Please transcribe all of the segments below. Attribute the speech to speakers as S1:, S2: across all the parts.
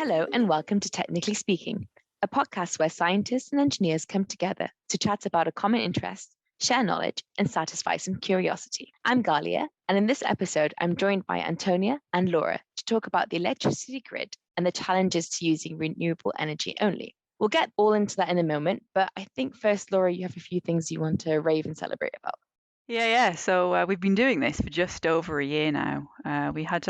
S1: Hello and welcome to Technically Speaking, a podcast where scientists and engineers come together to chat about a common interest, share knowledge, and satisfy some curiosity. I'm Ghalia, and in this episode, I'm joined by Antonia and Laura to talk about the electricity grid and the challenges to using renewable energy only. We'll get all into that in a moment, but I think first, Laura, you have a few things you want to rave and celebrate about.
S2: Yeah. So we've been doing this for just over a year now. We had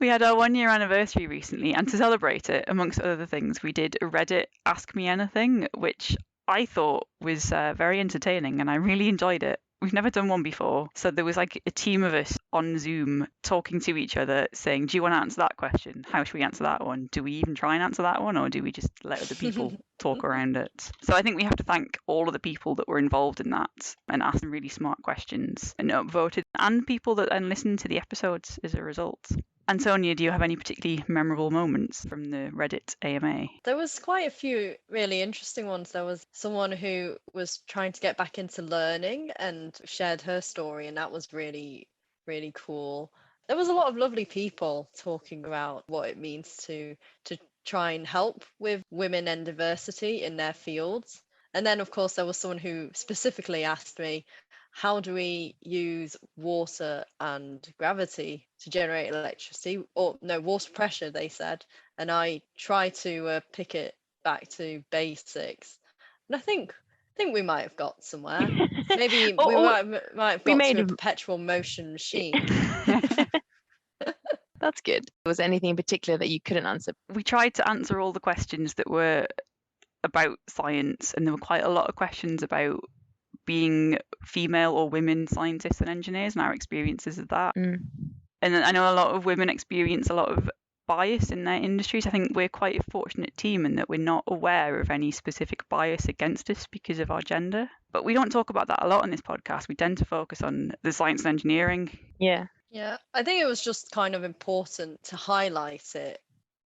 S2: we had our 1 year anniversary recently, and to celebrate it, amongst other things, we did a Reddit Ask Me Anything, which I thought was very entertaining, and I really enjoyed it. We've never done one before, so there was like a team of us on Zoom talking to each other, saying, "Do you want to answer that question? How should we answer that one? Do we even try and answer that one, or do we just let other people talk around it?" So I think we have to thank all of the people that were involved in that and asked some really smart questions and upvoted, and people that then listened to the episodes as a result. Antonia, do you have any particularly memorable moments from the Reddit AMA?
S3: There was quite a few really interesting ones. There was someone who was trying to get back into learning and shared her story, and that was really, really cool. There was a lot of lovely people talking about what it means to try and help with women and diversity in their fields. And then, of course, there was someone who specifically asked me, how do we use water and gravity to generate electricity? Or no, water pressure, they said. And I try to pick it back to basics. And I think we might have got somewhere. Maybe we might have got to a perpetual motion machine.
S1: That's good. Was there anything in particular that you couldn't answer?
S2: We tried to answer all the questions that were about science, and there were quite a lot of questions about being female or women scientists and engineers and our experiences of that. And I know a lot of women experience a lot of bias in their industries. I think we're quite a fortunate team in that we're not aware of any specific bias against us because of our gender. But we don't talk about that a lot on this podcast. We tend to focus on the science and engineering.
S3: Yeah, I think it was just kind of important to highlight it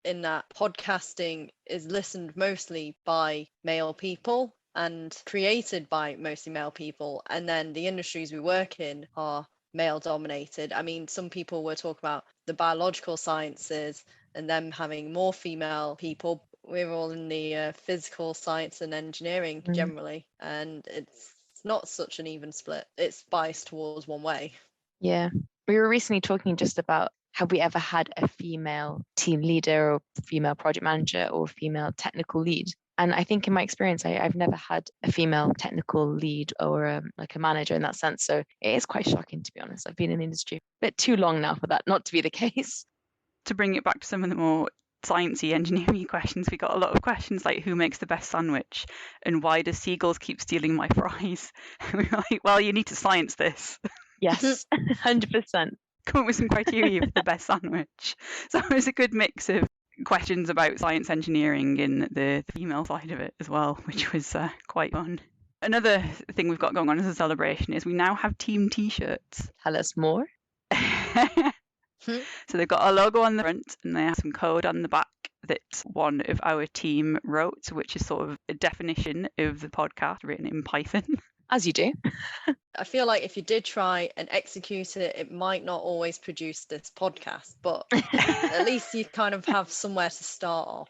S3: in that podcasting is listened mostly by male people and created by mostly male people, and then the industries we work in are male dominated. I mean, some people were talking about the biological sciences and them having more female people. We're all in the physical science and engineering generally, and it's not such an even split. It's biased towards one way.
S1: Yeah, we were recently talking just about, have we ever had a female team leader or female project manager or female technical lead? And I think in my experience, I've never had a female technical lead or like a manager in that sense. So it is quite shocking, to be honest. I've been in the industry a bit too long now for that not to be the case.
S2: To bring it back to some of the more sciencey engineering questions, we got a lot of questions like, who makes the best sandwich? And why do seagulls keep stealing my fries? We were like, well, you need to science this.
S1: Yes, 100%.
S2: Come up with some criteria for the best sandwich. So it was a good mix of questions about science engineering in the female side of it as well, which was quite fun. Another thing we've got going on as a celebration is we now have team t-shirts.
S1: Tell us more.
S2: So they've got a logo on the front and they have some code on the back that one of our team wrote, which is sort of a definition of the podcast written in Python.
S1: As you do.
S3: I feel like if you did try and execute it, it might not always produce this podcast, but at least you kind of have somewhere to start off.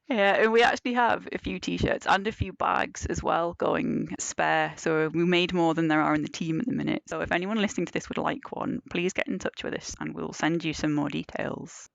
S2: Yeah, and we actually have a few t-shirts and a few bags as well going spare. So we made more than there are in the team at the minute. So if anyone listening to this would like one, please get in touch with us and we'll send you some more details.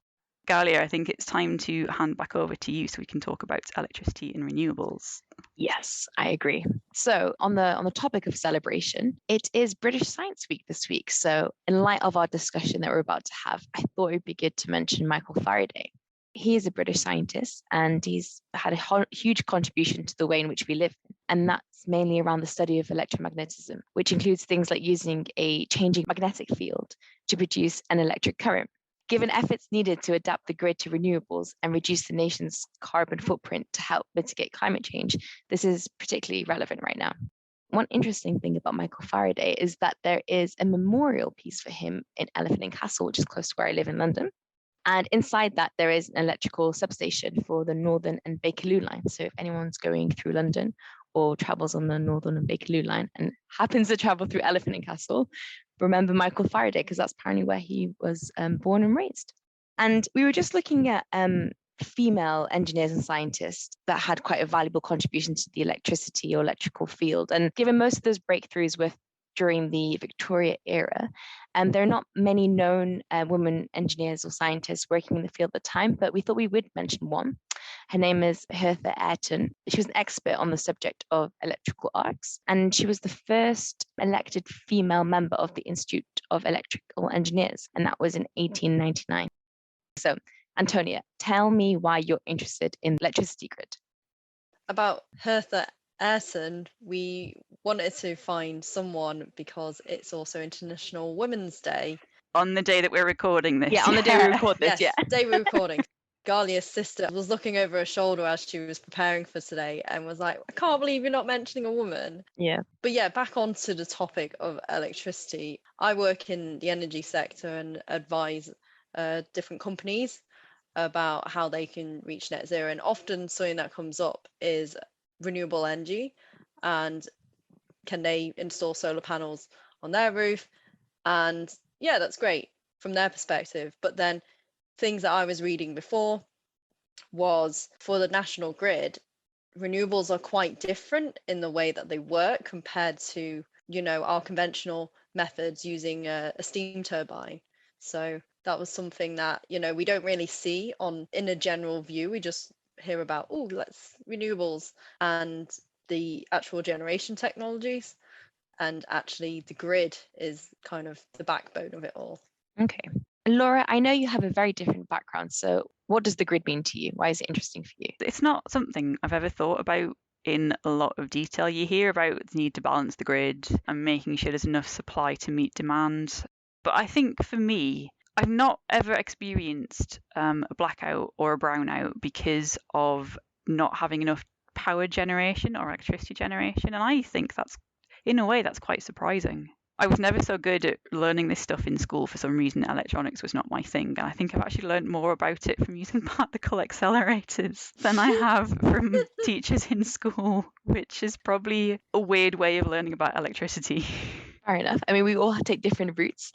S2: Ghalia, I think it's time to hand back over to you so we can talk about electricity and renewables.
S1: Yes, I agree. So on the topic of celebration, it is British Science Week this week. So in light of our discussion that we're about to have, I thought it'd be good to mention Michael Faraday. He is a British scientist and he's had a huge contribution to the way in which we live. And that's mainly around the study of electromagnetism, which includes things like using a changing magnetic field to produce an electric current. Given efforts needed to adapt the grid to renewables and reduce the nation's carbon footprint to help mitigate climate change, this is particularly relevant right now. One interesting thing about Michael Faraday is that there is a memorial piece for him in Elephant and Castle, which is close to where I live in London. And inside that, there is an electrical substation for the Northern and Bakerloo line. So if anyone's going through London or travels on the Northern and Bakerloo line and happens to travel through Elephant and Castle, remember Michael Faraday because that's apparently where he was born and raised. And we were just looking at female engineers and scientists that had quite a valuable contribution to the electricity or electrical field. And given most of those breakthroughs were during the Victoria era, there are not many known women engineers or scientists working in the field at the time, but we thought we would mention one. Her name is Hertha Ayrton. She was an expert on the subject of electrical arcs, and she was the first elected female member of the Institute of Electrical Engineers, and that was in 1899. So, Antonia, tell me why you're interested in the electricity grid.
S3: About Hertha Ayrton, we wanted to find someone because it's also International Women's Day.
S2: On the day that we're recording this.
S1: Yeah, on the day we record this,
S3: Yes, day we're recording. Ghalia's sister was looking over her shoulder as she was preparing for today and was like, I can't believe you're not mentioning a woman.
S1: Yeah.
S3: But yeah, back onto the topic of electricity. I work in the energy sector and advise different companies about how they can reach net zero. And often something that comes up is renewable energy and can they install solar panels on their roof? And yeah, that's great from their perspective. But then things that I was reading before was for the national grid, renewables are quite different in the way that they work compared to, our conventional methods using a steam turbine. So that was something that, we don't really see in a general view. We just hear about, let's renewables and the actual generation technologies. And actually the grid is kind of the backbone of it all.
S1: Okay. Laura, I know you have a very different background. So what does the grid mean to you? Why is it interesting for you?
S2: It's not something I've ever thought about in a lot of detail. You hear about the need to balance the grid and making sure there's enough supply to meet demand. But I think for me, I've not ever experienced a blackout or a brownout because of not having enough power generation or electricity generation. And I think that's, in a way, that's quite surprising. I was never so good at learning this stuff in school. For some reason, electronics was not my thing. And I think I've actually learned more about it from using particle accelerators than I have from teachers in school, which is probably a weird way of learning about electricity.
S1: Fair enough. I mean, we all take different routes.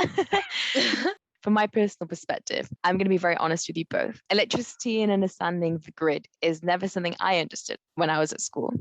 S1: From my personal perspective, I'm going to be very honest with you both. Electricity and understanding the grid is never something I understood when I was at school.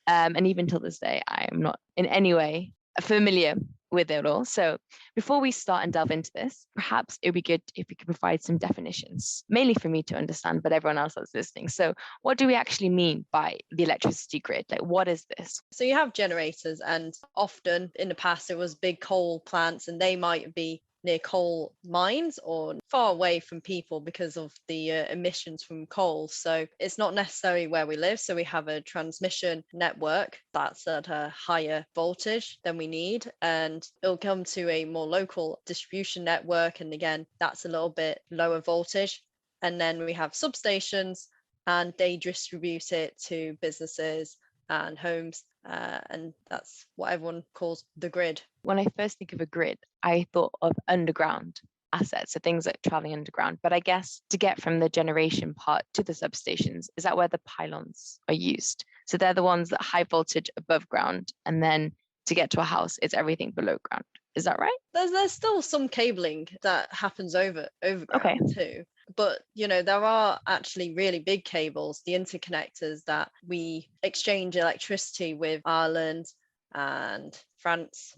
S1: And even till this day, I am not in any way familiar with it all. So before we start and delve into this, perhaps it would be good if we could provide some definitions, mainly for me to understand, but everyone else that's listening. So what do we actually mean by the electricity grid? Like, what is this?
S3: So you have generators, and often in the past it was big coal plants, and they might be near coal mines or far away from people because of the emissions from coal. So it's not necessarily where we live. So we have a transmission network that's at a higher voltage than we need, and it'll come to a more local distribution network. And again, that's a little bit lower voltage. And then we have substations, and they distribute it to businesses and homes. And that's what everyone calls the grid.
S1: When I first think of a grid, I thought of underground assets, so things like traveling underground. But I guess to get from the generation part to the substations, is that where the pylons are used? So they're the ones that high voltage above ground, and then to get to a house, it's everything below ground. Is that right?
S3: There's still some cabling that happens overground too. But, there are actually really big cables, the interconnectors that we exchange electricity with Ireland and France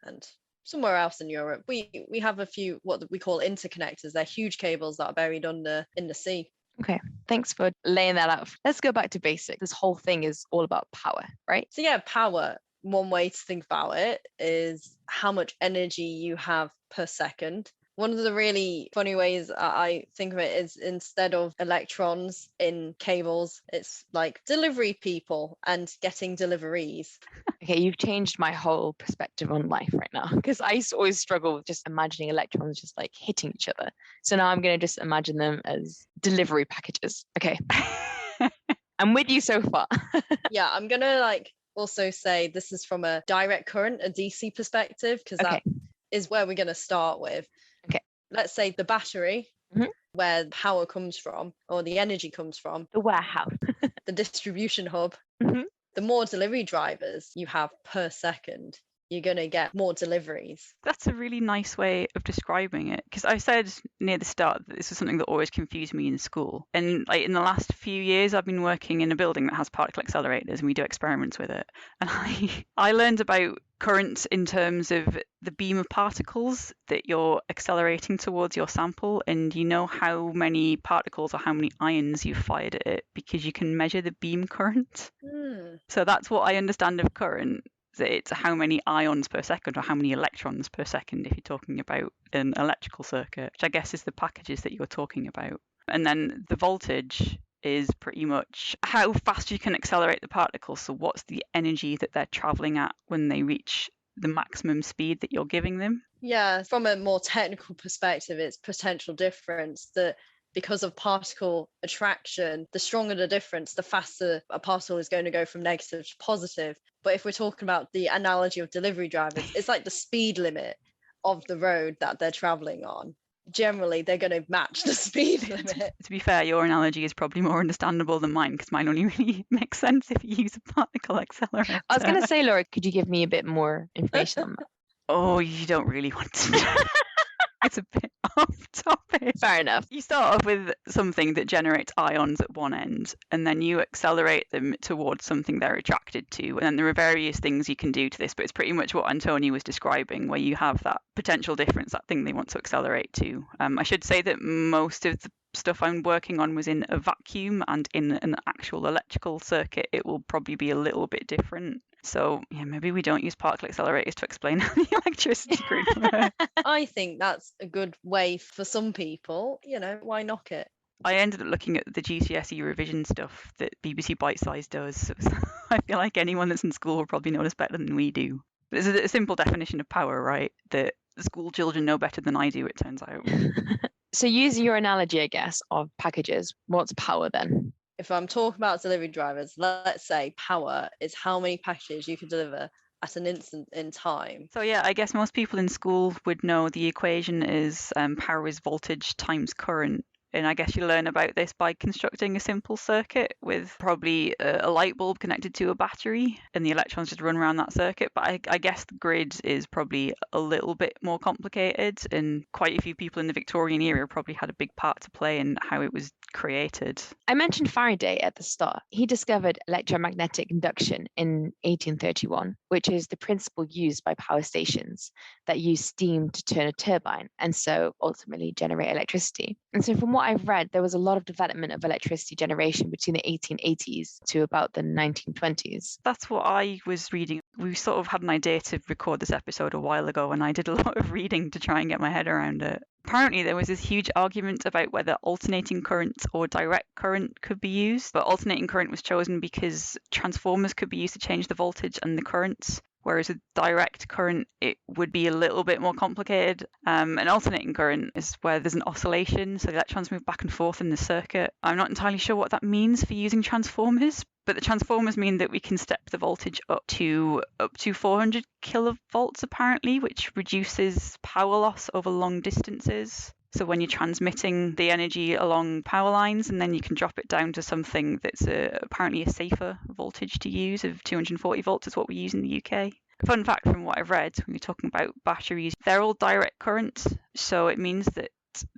S3: and somewhere else in Europe. We have a few what we call interconnectors. They're huge cables that are buried in the sea.
S1: Okay, thanks for laying that out. Let's go back to basics. This whole thing is all about power, right?
S3: So yeah, power. One way to think about it is how much energy you have per second. One of the really funny ways I think of it is instead of electrons in cables, it's like delivery people and getting deliveries.
S1: Okay, you've changed my whole perspective on life right now, because I used to always struggle with just imagining electrons just like hitting each other. So now I'm going to just imagine them as delivery packages. Okay. I'm with you so far.
S3: Yeah, I'm going to also say this is from a direct current, a DC perspective, because that is where we're going to start with.
S1: Okay.
S3: Let's say the battery, where power comes from, or the energy comes from.
S1: The warehouse.
S3: The distribution hub. The more delivery drivers you have per second, you're going to get more deliveries.
S2: That's a really nice way of describing it, because I said near the start that this was something that always confused me in school. And like in the last few years, I've been working in a building that has particle accelerators, and we do experiments with it. And I learned about current in terms of the beam of particles that you're accelerating towards your sample, and you know how many particles or how many ions you've fired at it because you can measure the beam current. So that's what I understand of current. That it's how many ions per second or how many electrons per second if you're talking about an electrical circuit, which I guess is the packages that you're talking about. And then the voltage is pretty much how fast you can accelerate the particles. So what's the energy that they're traveling at when they reach the maximum speed that you're giving them?
S3: Yeah, from a more technical perspective, it's potential difference that because of particle attraction, the stronger the difference, the faster a particle is going to go from negative to positive. But if we're talking about the analogy of delivery drivers, it's like the speed limit of the road that they're traveling on. Generally, they're going to match the speed limit.
S2: To be fair, your analogy is probably more understandable than mine, because mine only really makes sense if you use a particle accelerator.
S1: I was going to say, Laura, could you give me a bit more information on that?
S2: Oh, you don't really want to know. It's a bit off topic.
S1: Fair enough.
S2: You start off with something that generates ions at one end, and then you accelerate them towards something they're attracted to. And then there are various things you can do to this, but it's pretty much what Antonia was describing, where you have that potential difference, that thing they want to accelerate to. I should say that most of the stuff I'm working on was in a vacuum, and in an actual electrical circuit, it will probably be a little bit different. So yeah, maybe we don't use particle accelerators to explain how the electricity grid works.
S3: I think that's a good way for some people. Why knock it?
S2: I ended up looking at the GCSE revision stuff that BBC Bite Size does. So I feel like anyone that's in school will probably know this better than we do. But there's a simple definition of power, right? That the school children know better than I do, it turns out.
S1: So using your analogy, I guess, of packages, what's power then?
S3: If I'm talking about delivery drivers, let's say power is how many packages you can deliver at an instant in time.
S2: So yeah, I guess most people in school would know the equation is power is voltage times current. And I guess you learn about this by constructing a simple circuit with probably a light bulb connected to a battery, and the electrons just run around that circuit. But I guess the grid is probably a little bit more complicated, and quite a few people in the Victorian era probably had a big part to play in how it was created.
S1: I mentioned Faraday at the start. He discovered electromagnetic induction in 1831, which is the principle used by power stations that use steam to turn a turbine and so ultimately generate electricity. And so from what I've read, there was a lot of development of electricity generation between the 1880s to about the 1920s.
S2: That's what I was reading. We sort of had an idea to record this episode a while ago, and I did a lot of reading to try and get my head around it. Apparently, there was this huge argument about whether alternating current or direct current could be used, but alternating current was chosen because transformers could be used to change the voltage and the currents, whereas with direct current, it would be a little bit more complicated. And alternating current is where there's an oscillation, so the electrons move back and forth in the circuit. I'm not entirely sure what that means for using transformers, but the transformers mean that we can step the voltage up to 400 kilovolts apparently, which reduces power loss over long distances. So when you're transmitting the energy along power lines, and then you can drop it down to something that's apparently a safer voltage to use of 240 volts is what we use in the UK. Fun fact from what I've read, when you're talking about batteries, they're all direct current. So it means that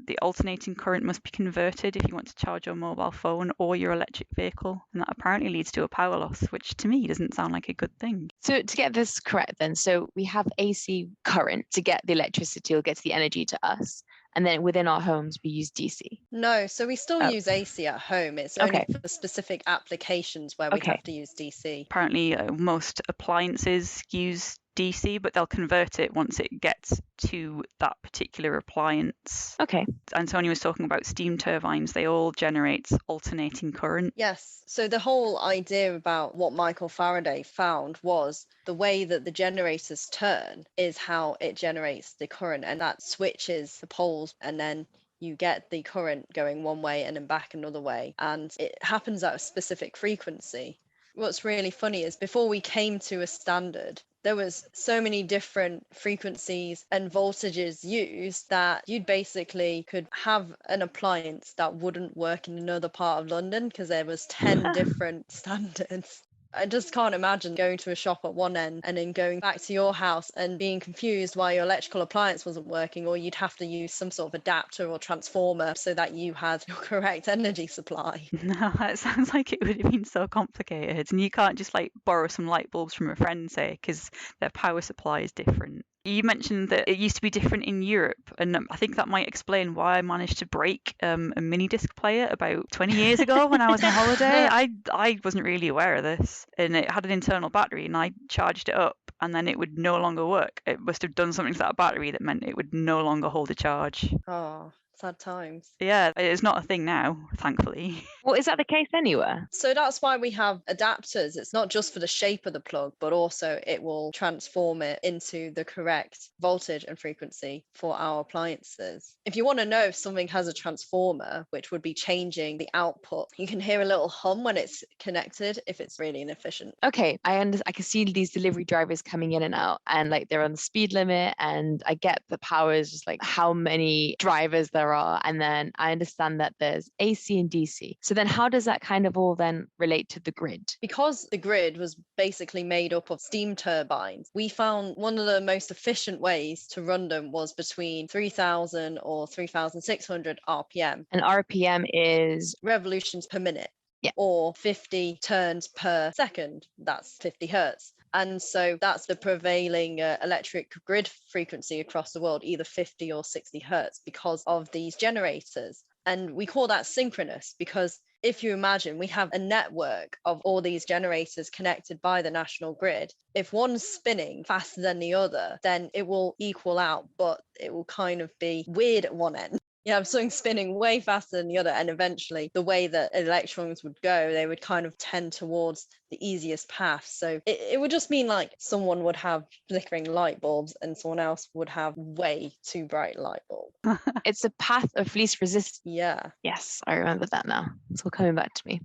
S2: the alternating current must be converted if you want to charge your mobile phone or your electric vehicle. And that apparently leads to a power loss, which to me doesn't sound like a good thing.
S1: So to get this correct then, so we have AC current to get the electricity or gets the energy to us. And then within our homes, we use DC.
S3: No, so we still use AC at home. It's only for specific applications where we have to use DC.
S2: Apparently, most appliances use DC, but they'll convert it once it gets to that particular appliance.
S1: Okay.
S2: Antonia was talking about steam turbines. They all generate alternating current.
S3: Yes. So the whole idea about what Michael Faraday found was the way that the generators turn is how it generates the current, and that switches the poles, and then you get the current going one way and then back another way, and it happens at a specific frequency. What's really funny is before we came to a standard, there was so many different frequencies and voltages used that you basically could have an appliance that wouldn't work in another part of London because there was 10 different standards. I just can't imagine going to a shop at one end and then going back to your house and being confused why your electrical appliance wasn't working, or you'd have to use some sort of adapter or transformer so that you had your correct energy supply.
S2: No, it sounds like it would have been so complicated. And you can't just like borrow some light bulbs from a friend, say, because their power supply is different. You mentioned that it used to be different in Europe, and I think that might explain why I managed to break a mini disc player about 20 years ago when I was on holiday. I wasn't really aware of this, and it had an internal battery, and I charged it up, and then it would no longer work. It must have done something to that battery that meant it would no longer hold a charge.
S3: Oh, sad times.
S2: Yeah, it's not a thing now, thankfully.
S1: Well, is that the case anywhere?
S3: So that's why we have adapters. It's not just for the shape of the plug, but also it will transform it into the correct voltage and frequency for our appliances. If you want to know if something has a transformer, which would be changing the output, you can hear a little hum when it's connected if it's really inefficient.
S1: Okay, I can see these delivery drivers coming in and out, and like they're on the speed limit, and I get the power is just like how many drivers there are, and then I understand that there's AC and DC. So then how does that kind of all then relate to the grid?
S3: Because the grid was basically made up of steam turbines, we found one of the most efficient ways to run them was between 3000 or 3600 RPM.
S1: And RPM is
S3: Revolutions per minute.
S1: Yeah.
S3: Or 50 turns per second. That's 50 hertz. And so that's the prevailing electric grid frequency across the world, either 50 or 60 hertz, because of these generators. And we call that synchronous because if you imagine, we have a network of all these generators connected by the national grid. If one's spinning faster than the other, then it will equal out, but it will kind of be weird at one end. You have something spinning way faster than the other, and eventually the way that electrons would go, they would kind of tend towards the easiest path. So it would just mean like someone would have flickering light bulbs and someone else would have way too bright light bulb.
S1: It's a path of least resistance.
S3: Yeah.
S1: Yes, I remember that now. It's all coming back to me.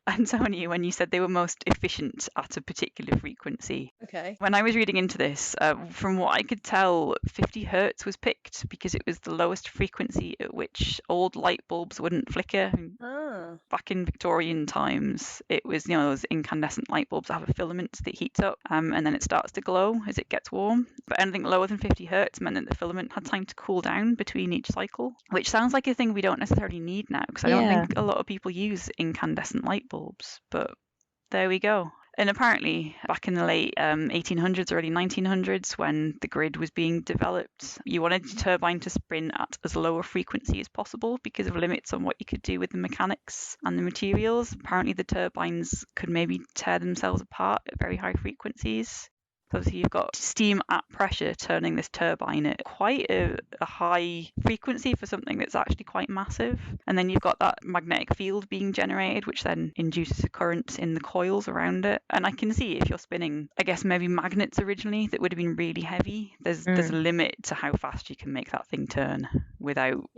S2: Antonia, when you said they were most efficient at a particular frequency,
S3: Okay.
S2: when I was reading into this, from what I could tell, 50 hertz was picked because it was the lowest frequency at which old light bulbs wouldn't flicker.
S3: Ah.
S2: Back in Victorian times, it was, those incandescent light bulbs that have a filament that heats up and then it starts to glow as it gets warm. But anything lower than 50 hertz meant that the filament had time to cool down between each cycle, which sounds like a thing we don't necessarily need now because I don't think a lot of people use incandescent light bulbs, but there we go. And apparently, back in the late 1800s, early 1900s, when the grid was being developed, you wanted the turbine to spin at as low a frequency as possible because of limits on what you could do with the mechanics and the materials. Apparently, the turbines could maybe tear themselves apart at very high frequencies. So obviously you've got steam at pressure turning this turbine at quite a high frequency for something that's actually quite massive. And then you've got that magnetic field being generated, which then induces a current in the coils around it. And I can see if you're spinning, I guess maybe magnets originally that would have been really heavy, there's a limit to how fast you can make that thing turn without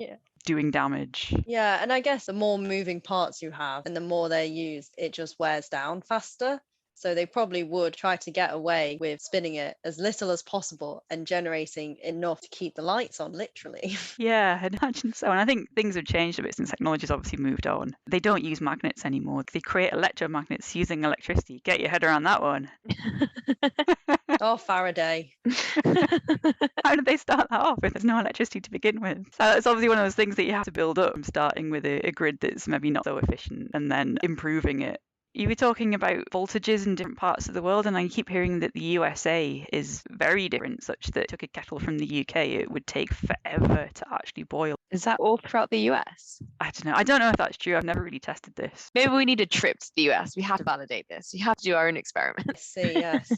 S2: doing damage.
S3: Yeah, and I guess the more moving parts you have and the more they're used, it just wears down faster. So they probably would try to get away with spinning it as little as possible and generating enough to keep the lights on, literally.
S2: Yeah, I'd imagine so. And I think things have changed a bit since technology's obviously moved on. They don't use magnets anymore. They create electromagnets using electricity. Get your head around that one.
S3: Oh, Faraday.
S2: How did they start that off if there's no electricity to begin with? So it's obviously one of those things that you have to build up, starting with a grid that's maybe not so efficient and then improving it. You were talking about voltages in different parts of the world, and I keep hearing that the USA is very different, such that if you took a kettle from the UK, it would take forever to actually boil.
S1: Is that all throughout the US?
S2: I don't know. I don't know if that's true. I've never really tested this.
S1: Maybe we need a trip to the US. We have to validate this. We have to do our own experiment.
S3: I see, yes.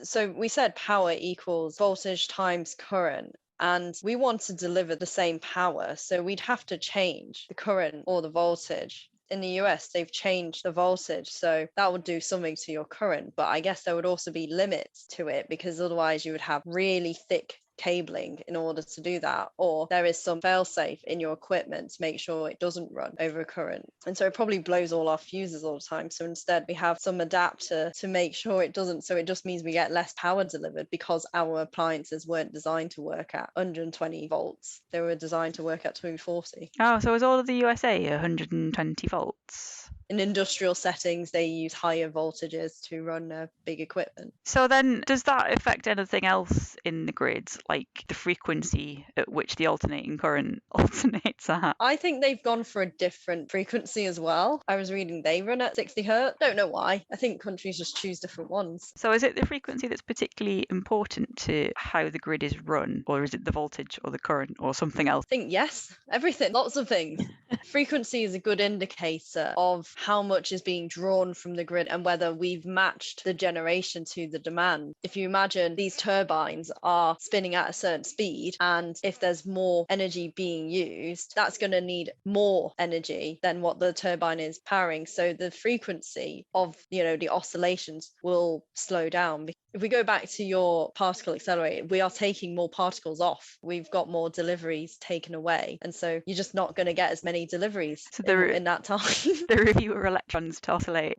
S3: So we said power equals voltage times current. And we want to deliver the same power, so we'd have to change the current or the voltage. In the US, they've changed the voltage, so that would do something to your current, but I guess there would also be limits to it because otherwise you would have really thick cabling in order to do that, or there is some fail-safe in your equipment to make sure it doesn't run over current, and so it probably blows all our fuses all the time. So instead we have some adapter to make sure it doesn't, so it just means we get less power delivered because our appliances weren't designed to work at 120 volts, they were designed to work at 240.
S2: Oh, so is all of the USA 120 volts?
S3: in industrial settings, they use higher voltages to run big equipment.
S2: So then, does that affect anything else in the grid, like the frequency at which the alternating current alternates at?
S3: I think they've gone for a different frequency as well. I was reading they run at 60 hertz. Don't know why. I think countries just choose different ones.
S2: So is it the frequency that's particularly important to how the grid is run, or is it the voltage or the current or something else?
S3: I think yes, everything, lots of things. Frequency is a good indicator of how much is being drawn from the grid and whether we've matched the generation to the demand. If you imagine these turbines are spinning at a certain speed, and if there's more energy being used, that's going to need more energy than what the turbine is powering. So the frequency of, the oscillations will slow down. If we go back to your particle accelerator, we are taking more particles off. We've got more deliveries taken away. And so you're just not going to get as many deliveries in that time.
S2: There are fewer electrons to oscillate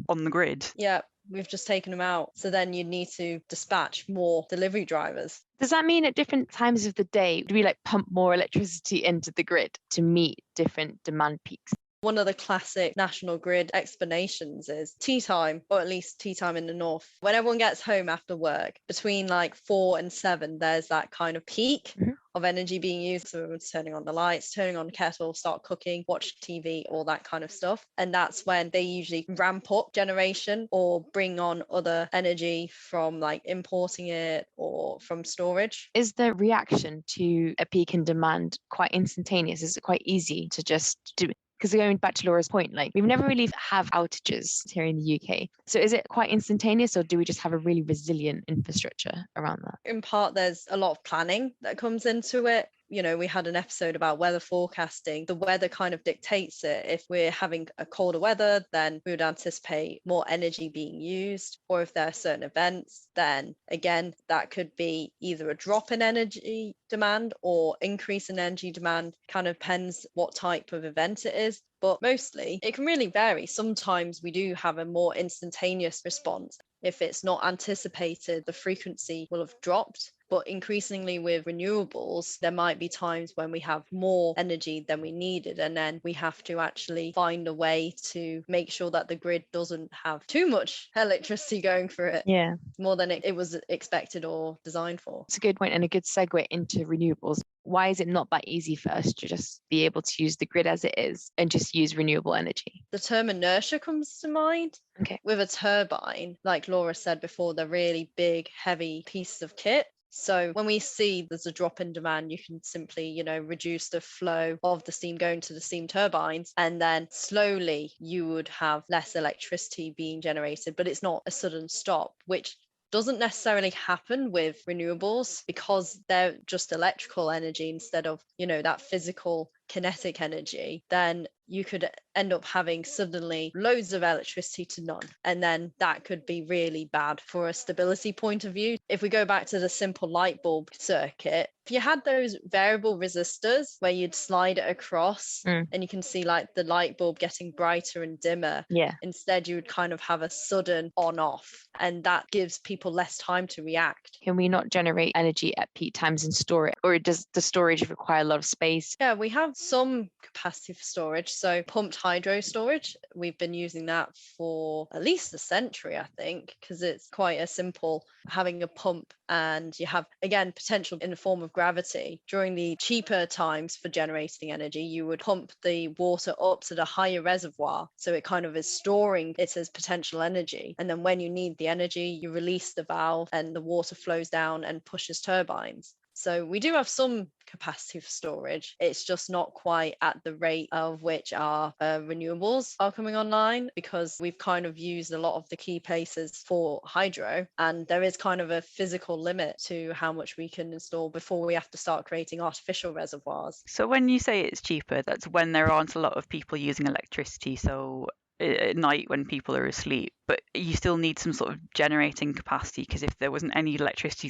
S2: on the grid.
S3: Yeah, we've just taken them out. So then you need to dispatch more delivery drivers.
S1: Does that mean at different times of the day, do we pump more electricity into the grid to meet different demand peaks?
S3: One of the classic national grid explanations is tea time, or at least tea time in the north. When everyone gets home after work, between 4 and 7, there's that kind of peak of energy being used. So everyone's turning on the lights, turning on the kettle, start cooking, watch TV, all that kind of stuff. And that's when they usually ramp up generation or bring on other energy from importing it or from storage.
S1: Is the reaction to a peak in demand quite instantaneous? Is it quite easy to just do it? Because going back to Laura's point, we've never really have outages here in the UK. So is it quite instantaneous, or do we just have a really resilient infrastructure around that?
S3: In part, there's a lot of planning that comes into it. We had an episode about weather forecasting. The weather kind of dictates it. If we're having a colder weather, then we would anticipate more energy being used. Or if there are certain events, then again, that could be either a drop in energy demand or increase in energy demand. Kind of depends what type of event it is. But mostly it can really vary. Sometimes we do have a more instantaneous response. If it's not anticipated, the frequency will have dropped. But increasingly with renewables, there might be times when we have more energy than we needed, and then we have to actually find a way to make sure that the grid doesn't have too much electricity going for it.
S1: Yeah,
S3: more than it was expected or designed for.
S1: It's a good point and a good segue into renewables. Why is it not that easy for us to just be able to use the grid as it is and just use renewable energy?
S3: The term inertia comes to mind.
S1: Okay.
S3: With a turbine, like Laura said before, they're really big, heavy pieces of kit. So when we see there's a drop in demand, you can simply, reduce the flow of the steam going to the steam turbines, and then slowly you would have less electricity being generated, but it's not a sudden stop, which doesn't necessarily happen with renewables because they're just electrical energy instead of, that physical kinetic energy. Then you could end up having suddenly loads of electricity to none. And then that could be really bad for a stability point of view. If we go back to the simple light bulb circuit, if you had those variable resistors where you'd slide it across and you can see the light bulb getting brighter and dimmer, instead you would kind of have a sudden on off, and that gives people less time to react.
S1: Can we not generate energy at peak times and store it? Or does the storage require a lot of space?
S3: Yeah, we have some capacity for storage. So pumped hydro storage, we've been using that for at least a century, I think, because it's quite a simple having a pump, and you have, again, potential in the form of gravity. During the cheaper times for generating energy, you would pump the water up to the higher reservoir. So it kind of is storing it as potential energy. And then when you need the energy, you release the valve and the water flows down and pushes turbines. So we do have some capacity for storage. It's just not quite at the rate of which our renewables are coming online, because we've kind of used a lot of the key places for hydro, and there is kind of a physical limit to how much we can install before we have to start creating artificial reservoirs.
S2: So when you say it's cheaper, that's when there aren't a lot of people using electricity. So at night when people are asleep, but you still need some sort of generating capacity, because if there wasn't any electricity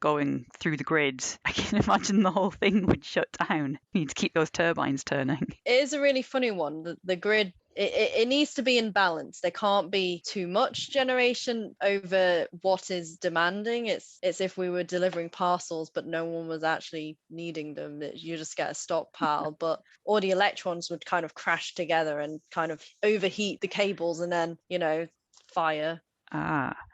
S2: going through the grid, I can imagine the whole thing would shut down. You need to keep those turbines turning.
S3: It is a really funny one. The grid it needs to be in balance. There can't be too much generation over what is demanding. It's if we were delivering parcels but no one was actually needing them, you just get a stockpile. But all the electrons would kind of crash together and kind of overheat the cables and then, fire.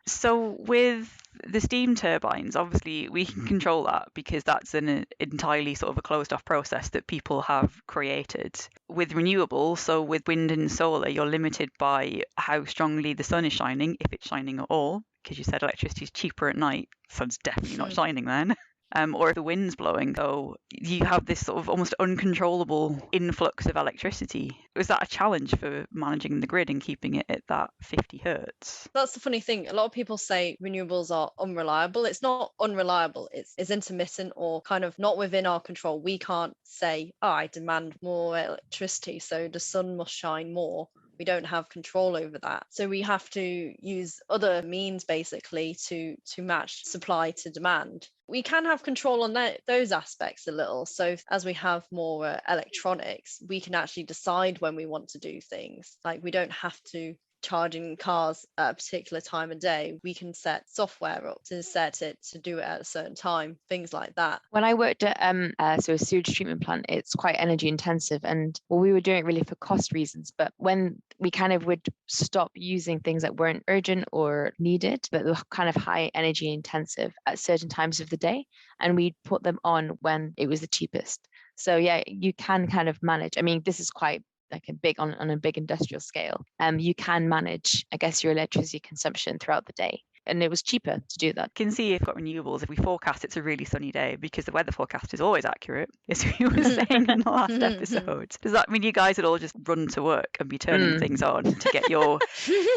S2: So with the steam turbines, obviously we can control that because that's an entirely sort of a closed off process that people have created. With renewables, so with wind and solar, you're limited by how strongly the sun is shining, if it's shining at all, because you said electricity is cheaper at night. Sun's definitely not shining then. Or if the wind's blowing, so you have this sort of almost uncontrollable influx of electricity. Was that a challenge for managing the grid and keeping it at that 50 hertz?
S3: That's the funny thing. A lot of people say renewables are unreliable. It's not unreliable. It's intermittent or kind of not within our control. We can't say, I demand more electricity, so the sun must shine more. We don't have control over that. So we have to use other means basically to match supply to demand. We can have control on those aspects a little. So as we have more electronics, we can actually decide when we want to do things. Like we don't have to charging cars at a particular time of day. We can set software up to set it to do it at a certain time, things like that.
S1: When I worked at a sewage treatment plant, it's quite energy intensive, and we were doing it really for cost reasons. But when we kind of would stop using things that weren't urgent or needed, but were kind of high energy intensive at certain times of the day, and we'd put them on when it was the cheapest. So yeah, you can kind of manage. I mean, this is quite like on a big industrial scale. You can manage, I guess, your electricity consumption throughout the day. And it was cheaper to do that.
S2: You can see if you've got renewables, if we forecast it's a really sunny day, because the weather forecast is always accurate, as we were saying in the last episode. Does that mean you guys would all just run to work and be turning things on to get your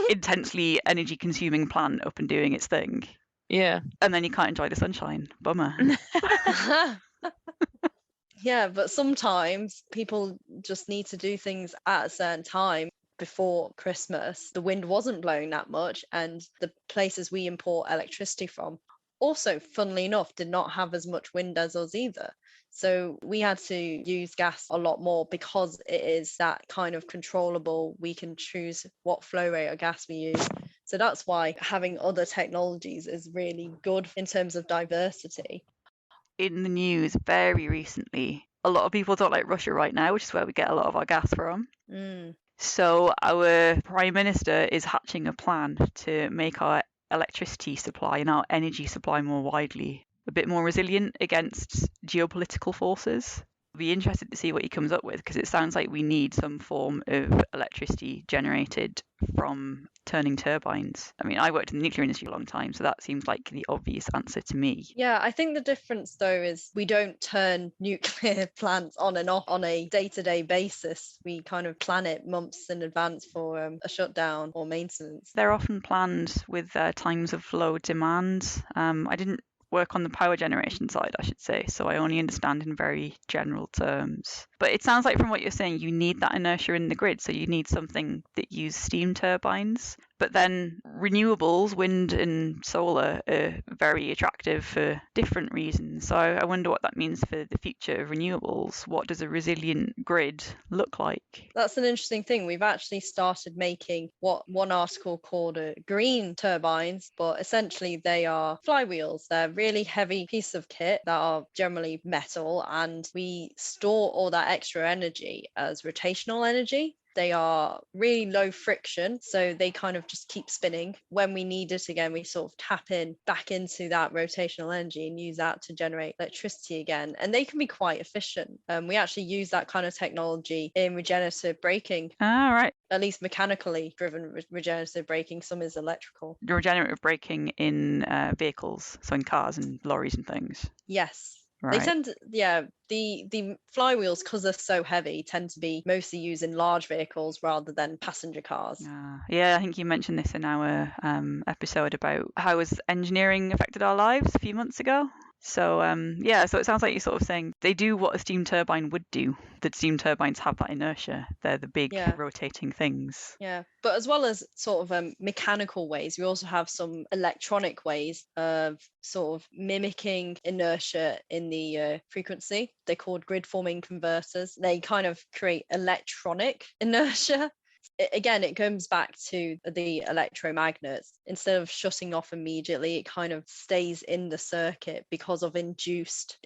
S2: intensely energy consuming plant up and doing its thing?
S1: Yeah.
S2: And then you can't enjoy the sunshine. Bummer.
S3: Yeah, but sometimes people just need to do things at a certain time. Before Christmas, the wind wasn't blowing that much, and the places we import electricity from also, funnily enough, did not have as much wind as us either. So we had to use gas a lot more because it is that kind of controllable. We can choose what flow rate of gas we use. So that's why having other technologies is really good in terms of diversity.
S2: In the news very recently, a lot of people don't like Russia right now, which is where we get a lot of our gas from. So our Prime Minister is hatching a plan to make our electricity supply and our energy supply more widely a bit more resilient against geopolitical forces. I'll be interested to see what he comes up with, because it sounds like we need some form of electricity generated from turning turbines. I mean, I worked in the nuclear industry a long time, so that seems like the obvious answer to me.
S3: Yeah, I think the difference though is we don't turn nuclear plants on and off on a day-to-day basis. We kind of plan it months in advance for a shutdown or maintenance.
S2: They're often planned with times of low demand. I didn't work on the power generation side, I should say, so I only understand in very general terms. But it sounds like from what you're saying, you need that inertia in the grid, so you need something that uses steam turbines. But then renewables, wind and solar, are very attractive for different reasons. So I wonder what that means for the future of renewables. What does a resilient grid look like?
S3: That's an interesting thing. We've actually started making what one article called green turbines, but essentially they are flywheels. They're really heavy piece of kit that are generally metal, and we store all that extra energy as rotational energy. They are really low friction, so they kind of just keep spinning. When we need it again, we sort of tap in back into that rotational energy and use that to generate electricity again. And they can be quite efficient. We actually use that kind of technology in regenerative braking.
S2: Ah, right.
S3: At least mechanically driven regenerative braking. Some is electrical.
S2: Regenerative braking in vehicles, so in cars and lorries and things.
S3: Yes.
S2: Right.
S3: They tend to, the flywheels, because they're so heavy, tend to be mostly used in large vehicles rather than passenger cars.
S2: Yeah, I think you mentioned this in our episode about how has engineering affected our lives a few months ago. So so it sounds like you're sort of saying they do what a steam turbine would do. That steam turbines have that inertia. They're the big rotating things.
S3: Yeah, but as well as sort of mechanical ways, we also have some electronic ways of sort of mimicking inertia in the frequency. They're called grid forming converters. They kind of create electronic inertia. Again, it comes back to the electromagnets. Instead of shutting off immediately, it kind of stays in the circuit because of induced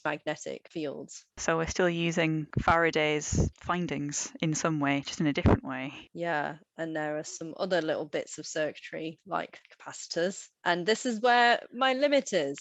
S3: magnetic fields.
S2: So we're still using Faraday's findings in some way, just in a different way.
S3: Yeah, and there are some other little bits of circuitry like capacitors. And this is where my limit is.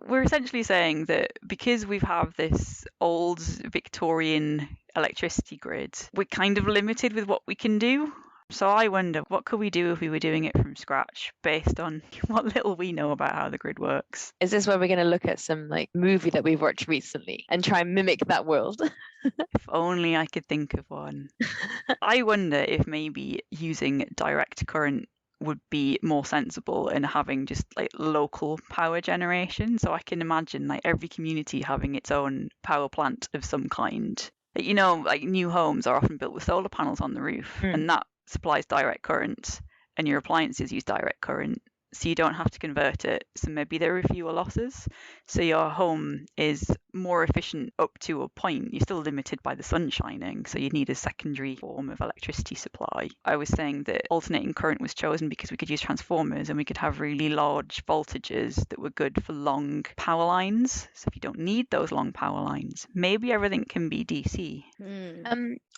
S2: We're essentially saying that because we have this old Victorian electricity grid, we're kind of limited with what we can do. So I wonder, what could we do if we were doing it from scratch based on what little we know about how the grid works?
S1: Is this where we're going to look at some like movie that we've watched recently and try and mimic that world?
S2: If only I could think of one. I wonder if maybe using direct current would be more sensible in having just like local power generation. So I can imagine like every community having its own power plant of some kind. You know, like new homes are often built with solar panels on the roof, and that supplies direct current, and your appliances use direct current, so you don't have to convert it. So maybe there are fewer losses. So your home is more efficient up to a point. You're still limited by the sun shining, so you need a secondary form of electricity supply. I was saying that alternating current was chosen because we could use transformers and we could have really large voltages that were good for long power lines. So if you don't need those long power lines, maybe everything can be DC.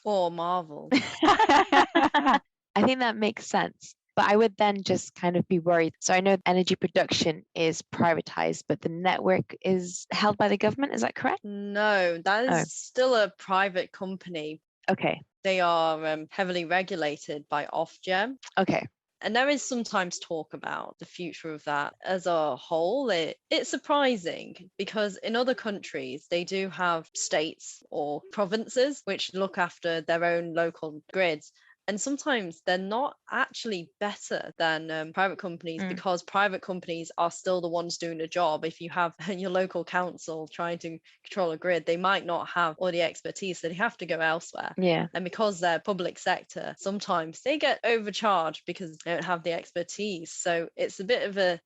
S3: Or Marvel.
S1: I think that makes sense. But I would then just kind of be worried. So I know energy production is privatized, but the network is held by the government. Is that correct?
S3: No, that is still a private company.
S1: Okay.
S3: They are heavily regulated by Ofgem.
S1: Okay.
S3: And there is sometimes talk about the future of that as a whole. It's surprising because in other countries, they do have states or provinces which look after their own local grids. And sometimes they're not actually better than private companies because private companies are still the ones doing the job. If you have your local council trying to control a grid, they might not have all the expertise, so they have to go elsewhere.
S1: Yeah.
S3: And because they're public sector, sometimes they get overcharged because they don't have the expertise. So it's a bit of a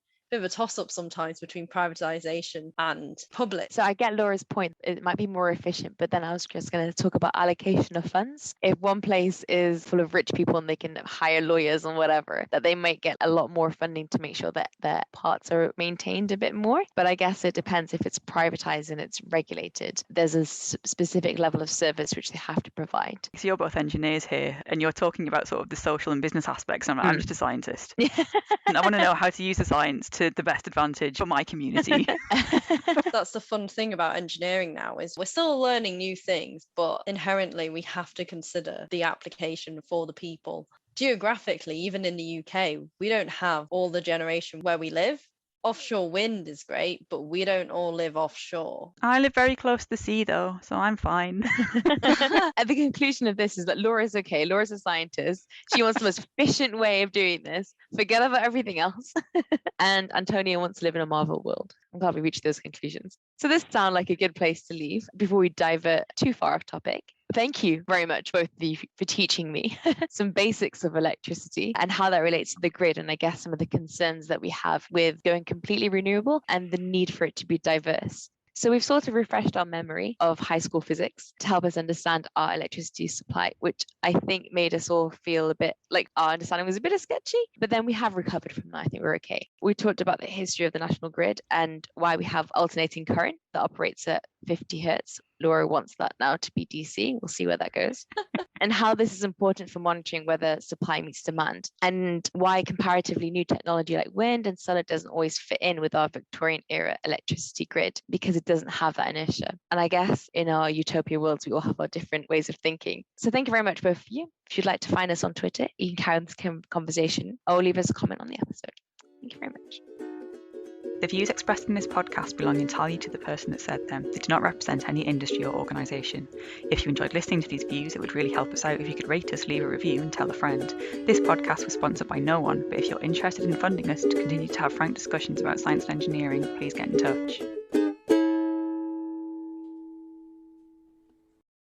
S3: toss-up sometimes between privatization and public.
S1: So I get Laura's point. It might be more efficient, but then I was just going to talk about allocation of funds. If one place is full of rich people and they can hire lawyers and whatever, that they might get a lot more funding to make sure that their parts are maintained a bit more. But I guess it depends. If it's privatized and it's regulated, there's a specific level of service which they have to provide.
S2: So you're both engineers here, and you're talking about sort of the social and business aspects. I'm just a scientist. And I want to know how to use the science to the best advantage for my community.
S3: That's the fun thing about engineering now, is we're still learning new things, but inherently we have to consider the application for the people. Geographically, even in the UK, we don't have all the generation where we live. Offshore wind is great, but we don't all live offshore.
S2: I live very close to the sea though, so I'm fine.
S1: And the conclusion of this is that Laura's okay. Laura's a scientist. She wants the most efficient way of doing this. Forget about everything else. And Antonia wants to live in a Marvel world. I'm glad we reached those conclusions. So this sounds like a good place to leave before we divert too far off topic. Thank you very much, both of you, for teaching me some basics of electricity and how that relates to the grid, and I guess some of the concerns that we have with going completely renewable and the need for it to be diverse. So we've sort of refreshed our memory of high school physics to help us understand our electricity supply, which I think made us all feel a bit like our understanding was a bit sketchy, but then we have recovered from that. I think we're okay. We talked about the history of the national grid and why we have alternating current that operates at 50 hertz. Laura wants that now to be DC. We'll see where that goes. And how this is important for monitoring whether supply meets demand, and why comparatively new technology like wind and solar doesn't always fit in with our Victorian era electricity grid because it doesn't have that inertia. And I guess in our utopia worlds, we all have our different ways of thinking. So thank you very much, both of you. If you'd like to find us on Twitter, you can carry on this conversation or leave us a comment on the episode. Thank you very much.
S2: The views expressed in this podcast belong entirely to the person that said them. They do not represent any industry or organisation. If you enjoyed listening to these views, it would really help us out if you could rate us, leave a review and tell a friend. This podcast was sponsored by no one, but if you're interested in funding us to continue to have frank discussions about science and engineering, please get in touch.